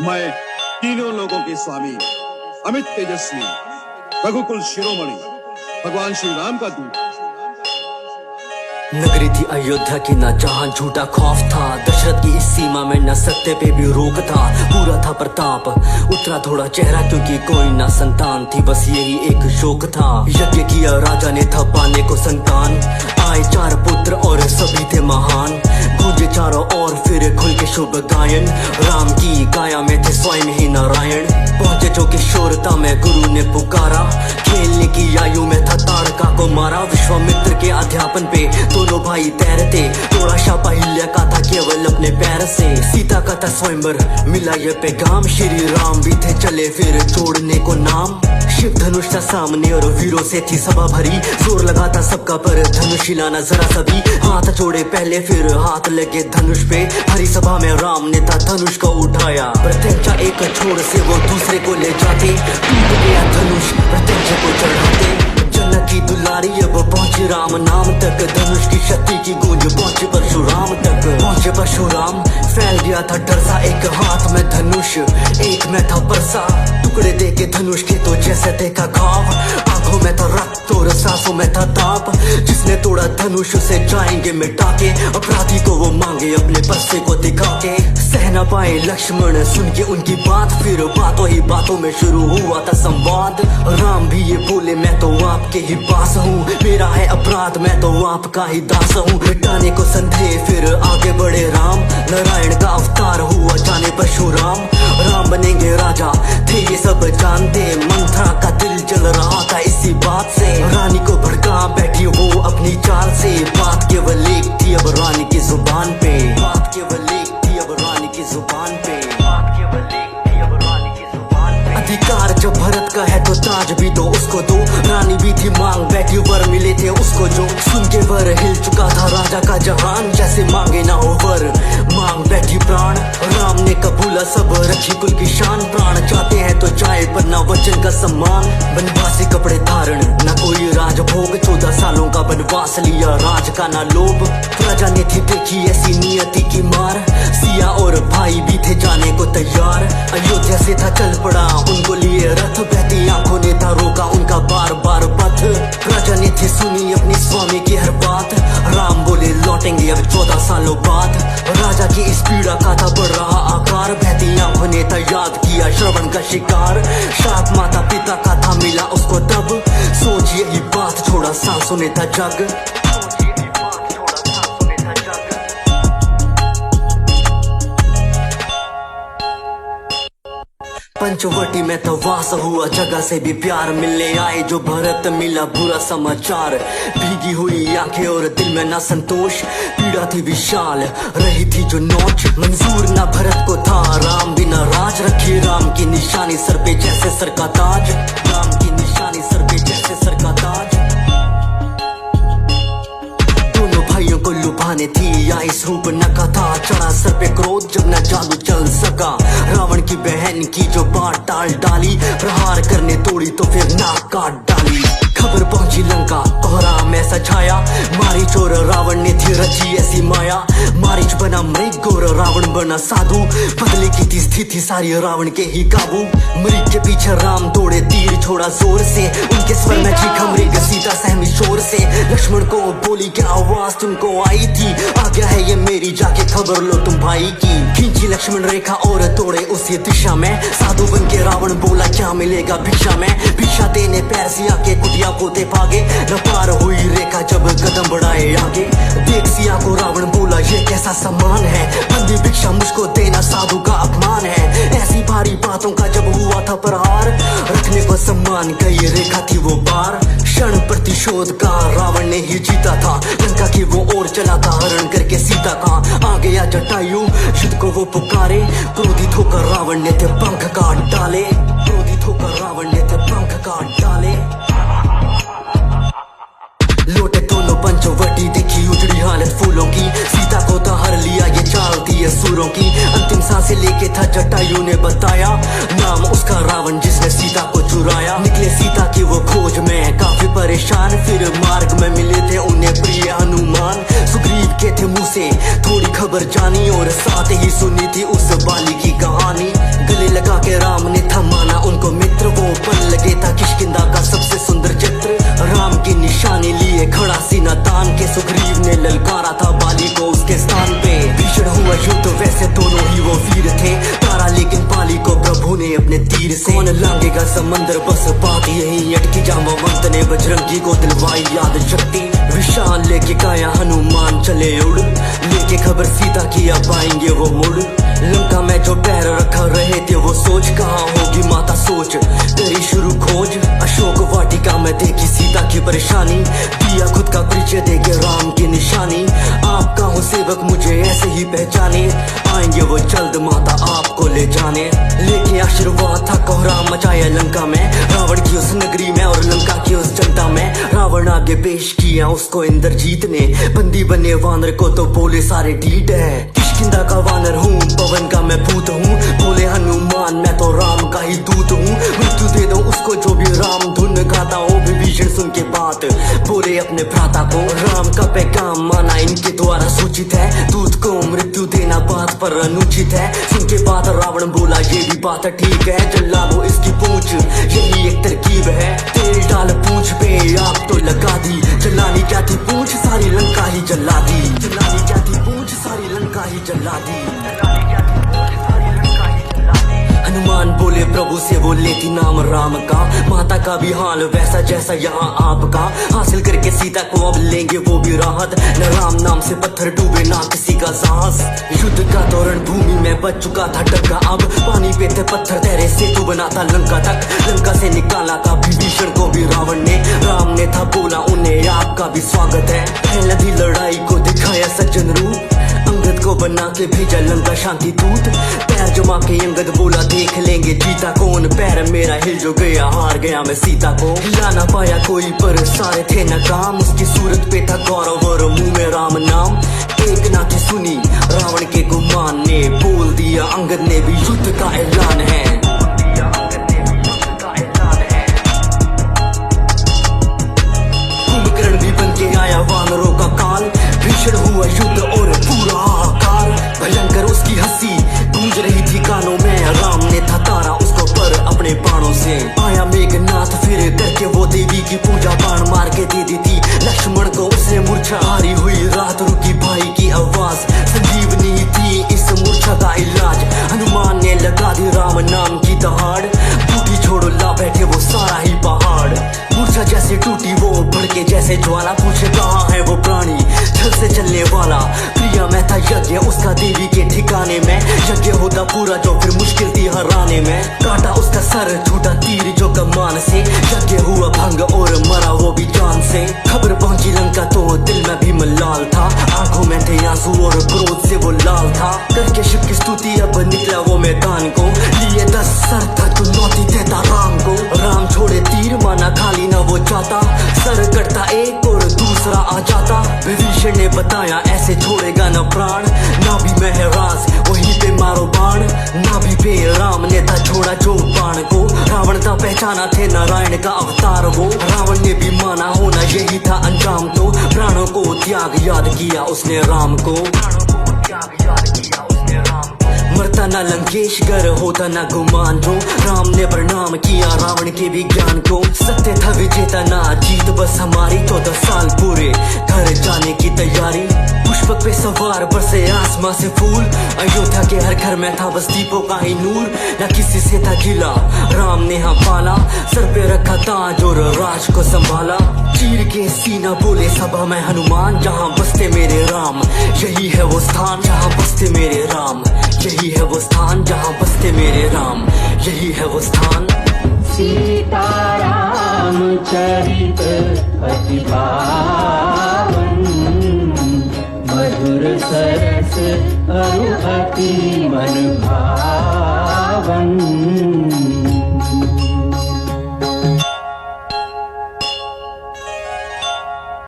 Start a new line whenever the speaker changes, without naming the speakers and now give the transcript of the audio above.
मैं तीनों लोगों के स्वामी अमित तेजस्वी रघुकुल शिरोमणि भगवान श्री राम का दूत।
नगरी थी अयोध्या की न जहां झूठा खौफ था, दशरथ की इस सीमा में न सत्य पे भी रोक था। पूरा था प्रताप, उतरा थोड़ा चेहरा क्योंकि कोई ना संतान थी, बस यही एक शोक था। यज्ञ किया राजा ने था पाने को संतान, आए 4 पुत्र और सभी थे महान। गूंजे चारों ओर फिर खुल के शुभ गायन, राम की काया में थे स्वयं ही नारायण। पहुंचे जो किशोरता में गुरु ने पुकारा, खेलने की आयु में था तारका को मारा। विश्वामित्र के अध्यापन पे दोनों भाई तैरते, तोड़ा शापा हिल्या का था केवल अपने पैर से। सीता का था स्वयंवर मिला ये पैगाम, श्री राम भी थे चले फिर छोड़ने को नाम। शिव धनुष था सामने और वीरों से थी सभा भरी, जोर लगा था सबका पर धनुष हिलाना जरा सभी। हाथ जोड़े पहले फिर हाथ लगे धनुष पे, हरी सभा में राम ने था धनुष को उठाया। प्रत्यक्षा एक छोर से वो दूसरे को ले जाते, टूट गया धनुष प्रत्यक्ष को चढ़ाते। जन्नत की दुलारी अब पहुंचे राम नाम तक, धनुष की शक्ति की गूंज पहुंचे परशुराम तक। पहुंचे परशुराम फैल गया था डर सा, एक हाथ में धनुष एक में था परसा। टुकड़े दे के धनुष के तो जैसे देखा घाव, आंखों में था रक्त और सांसों में था ताप। जिसने तोड़ा धनुष उसे जाएंगे मिटा के, अपराधी को वो मांगे अपने परसे को दिखा के। सह न पाए लक्ष्मण सुन के उनकी बात, फिर बातों ही बातों में शुरू हुआ था संवाद। राम भी ये बोले मैं तो आपके ही पास हूँ, मेरा है अपराध मैं तो आपका ही दास हूँ। मिटाने को संदेह फिर आगे बढ़े राम, नारायण का अवतार हुआ जाने परशुराम। राम बनेंगे राजा थे ये सब जानते, मंथरा का दिल जल रहा था इसी बात से। रानी को भड़का बैठी वो अपनी चाल से, बात केवल एक थी अब रानी की जुबान पे। बात केवल एक थी अब रानी की जुबान पे। बात केवल एक थी अब रानी की जुबान पे। अधिकार जब भरत का है तो ताज भी दो उसको दो, रानी भी थी मांग बैठी वर मिले थे उसको जो। सुन के वर हिल चुका था राजा का जहान, जैसे मांगे ना हो वर मांग बैठी प्राण। राम ने कबूला सब रखी कुल की शान, प्राण चाहते हैं तो चाहे पर ना वचन का सम्मान। बनवासी कपड़े धारण ना कोई राजभोग, 14 सालों का बनवास लिया राज का ना लोभ। राजा ने थी देखी ऐसी नियति की मार, सिया और भाई भी थे जाने को तैयार। अयोध्या से था चल पड़ा उनको लिए रथ, बहती आंखों ने था रोका उनका बार बार पथ। राजा ने थी सुनी अपनी स्वामी की हर बात, राम बोले लौटेंगे अब 14 सालों बाद। राजा की इस पीड़ा का था बढ़ रहा आकार, बहती आंखों ने था याद किया श्रवण का शिकार। शाप माता पिता का था मिला उसको तब, सोच यही बात छोड़ा सांसों ने था जग। पंचवटी में तो वास हुआ, जगह से भी प्यार मिलने आए जो भरत मिला बुरा समाचार। भीगी हुई आंखें और दिल में ना संतोष, पीड़ा थी विशाल रही थी जो नोच। मंजूर ना भरत को था राम बिना राज, रखी राम की निशानी सर पे जैसे सर का ताज। राम की निशानी सर पे जैसे सर का ताज। दोनों भाइयों को लुभाने थी या इस रूप नका था, चढ़ा सर पे क्रोध जब न जादू चल सका। रावण की बहन की जो बात टाल डाली, प्रहार करने तोड़ी तो फिर नाक काट डाली। खबर पहुंची लंका कोहराम ऐसा छाया, मारीच और रावण ने थी रची ऐसी माया। मारीच बना मृग और रावण बना साधु, बदले की थी स्थिति सारी रावण के ही काबू। मृग के पीछे राम दौड़े तीर छोड़ा जोर से, उनके स्वर में चीखा मृग सीता सहमी शोर से। लक्ष्मण को बोली क्या आवाज तुमको आई थी, आ गया है ये मेरी जाके खबर लो तुम भाई की। खींची लक्ष्मण रेखा और दौड़े उसी दिशा में, साधु बन के रावण बोला क्या मिलेगा भिक्षा में। भिक्षा देने पैर सिया के कुटिया पोते भागे, न पार हुई रेखा जब कदम बढ़ाए आगे। देख सिया को रावण बोला ये कैसा सम्मान है, बंदी भिक्षा मुझको देना साधु का अपमान है। ऐसी भारी बातों का जब हुआ था प्रहार, रखने को सम्मान का ये रेखा थी वो बार। क्षण प्रतिशोध का रावण ने ही जीता था, लंका की वो ओर चला था हरण करके सीता का। आ गया जटायु युद्ध को वो पुकारे, क्रोधित होकर रावण ने थे पंख काट डाले। क्रोधित होकर रावण ने थे पंख काट डाले। लौटे दोनों पंचवटी देखी उजड़ी हालत फूलों की, सीता को तो हर लिया ये चाल थी असुरों की। अंतिम सांसें लेके था जटायु ने बताया, नाम उसका रावण जिसने सीता को चुराया। निकले सीता की वो खोज में काफी परेशान, फिर मार्ग में मिले थे उन्हें प्रिय हनुमान। सुग्रीव के थे मुंह से थोड़ी खबर जानी, और साथ ही सुनी थी उस बाली की कहानी। का समंदर बस बात यही अटकी जामा वक्त ने बजरंगी को दिलवाई याद शक्ति विशाल लेके काया हनुमान चले उड़ लेके खबर सीता की अब आएंगे वो मुड़ लंका में जो पैर रखा रहे थे वो सोच कहाँ होगी माता सोच तेरी शुरू खोज अशोक वाटिका में देखी सीता की परेशानी दिया खुद का परिचय देके राम की निशानी आपका हूँ सेवक मुझे ऐसे ही पहचाने आएंगे वो जल्द माता आपको ले जाने लेके आशीर्वाद था कोहराम मचाया लंका में रावण की उस नगरी में और लंका की उस जनता में रावण आगे पेश किया उसको इंद्रजीत ने बंदी बने वानर को तो बोले सारे डीट है किष्किंधा का वानर हूँ पवन का मैं भूत हूँ बोले हनुमान मैं तो राम का ही दूत हूँ मृत्यु दे दो उसको जो भी राम धुन गाता हो विभीषण सुन के बात बोले अपने भ्राता को राम का पैगाम माना इनके द्वारा सूचित है दूत को मृत्यु देना बात पर अनुचित है सुन के बात रावण बोला ये भी बात ठीक है जला लो इसकी पूंछ यही एक तरकीब है तेल डाल पूंछ पे आप तो लगा दी जलानी क्या थी पूंछ सारी लंका ही जला दी जलानी क्या थी पूंछ सारी लंका ही जला दी हनुमान बोले प्रभु से वो लेती नाम राम का माता का भी हाल वैसा जैसा यहाँ आपका हासिल करके सीता को अब लेंगे वो भी राहत न राम नाम से पत्थर डूबे ना किसी का साहस युद्ध का दौरान भूमि में बच चुका था डंका अब पानी पे थे पत्थर तेरे सेतु बना था लंका तक लंका से निकाला था विभीषण को भी रावण ने राम ने था बोला उन्हें आपका भी स्वागत है पहली लड़ाई को दिखाया सज्जन रूप अंगद को बना के भेजा लंका शांति दूत पैर जमा के अंगद बोला देख लेंगे जीता कौन पैर मेरा हिल जो गया हार गया मैं सीता को हिला ना पाया कोई पर सारे थे नाकाम उसकी सूरत पे था गौरव और मुंह में राम नाम एक ना की सुनी रावण के गुमान ने बोल दिया अंगद ने भी युद्ध का ऐलान है कुंभकर्ण भी बन के आया वानरों का काल भीषण हुआ युद्ध और पूरा आकार भयंकर उसकी हंसी गूंज रही थी कानों में राम ने था तारा उसको पर अपने बाणों से आया मेघनाथ फिर करके वो देवी की पूजा बाण मार के दे दी थी लक्ष्मण को उसने मूर्छा हारी हुई रात रुकी भाई की आवाज संजीवनी थी इस मूर्छा का इलाज हनुमान ने लगा दी राम नाम की दहाड़ बूटी छोड़ो ला बैठे वो सारा ही पहाड़ मूर्छा जैसे टूटी वो भड़के जैसे ज्वाला पूछे कहाँ है वो प्राणी छल से चलने वाला प्रिया में था यज्ञ उसका देवी के ठिकाने में यज्ञ होता पूरा जो फिर मुश्किल थी हराने में काटा उसका सर छूटा तीर जो कमान से यज्ञ हुआ भंग और मरा वो भी जान से खबर पहुंची लंका तो दिल में भी मलाल था आंखों में थे आंसू और क्रोध से वो लाल था करके शिव की स्तुति अब निकला वो मैदान को लिए 10 सर था चुनौती देता राम को राम छोड़े तीर माना खाली न वो जाता सर कटता एक और दूसरा आ जाता विभीषण ने बताया ऐसे छोड़ेगा न प्राण ना भी महराज वहीं पे मारो बाण ना भी पे राम ने था छोड़ा जो बाण को रावण था पहचाना थे नारायण का अवतार वो रावण ने भी माना होना यही था अंजाम तो प्राणों को त्याग याद किया उसने राम को मरता ना लंकेश गर होता ना गुमान जो राम ने प्रणाम किया रावण के विज्ञान को सत्य था विजेता ना जीत बस हमारी 14 साल पूरे घर जाने की तैयारी पुष्पक पे सवार बरसे आसमां से फूल अयोध्या के हर घर में था बस दीपों का ही नूर न किसी से था गिला राम ने हाँ पाला सर पे रखा ताज और राज को संभाला चीर के सीना बोले सभा में हनुमान जहाँ बसते मेरे राम यही है वो स्थान जहाँ बसते मेरे राम यही है वो स्थान जहाँ बसते मेरे राम यही है वो स्थान
सीताराम चरित अति पावन मधुर सरस अरु अति मन भावन